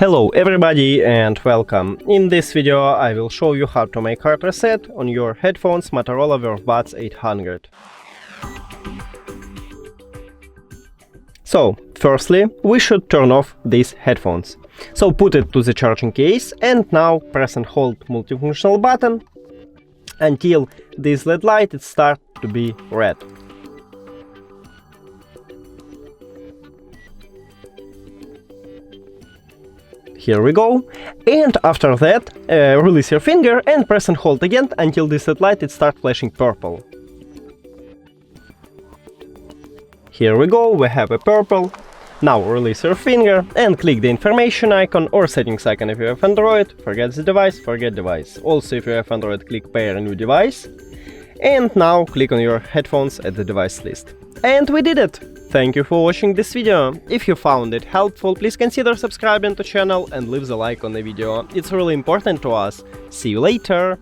Hello everybody and welcome. In this video I will show you how to make hard reset on your headphones Motorola Vervebuds 800. So, firstly, we should turn off these headphones. So put it to the charging case and now press and hold multifunctional button until this LED light starts to be red. Here we go, and after that release your finger and press and hold again until this LED light starts flashing purple. Here we go, we have a purple. Now release your finger and click the information icon or settings icon if you have Android, forget the device, forget device. Also if you have Android, click pair a new device. And now click on your headphones at the device list. And we did it! Thank you for watching this video. If you found it helpful, please consider subscribing to the channel and leave the like on the video. It's really important to us. See you later!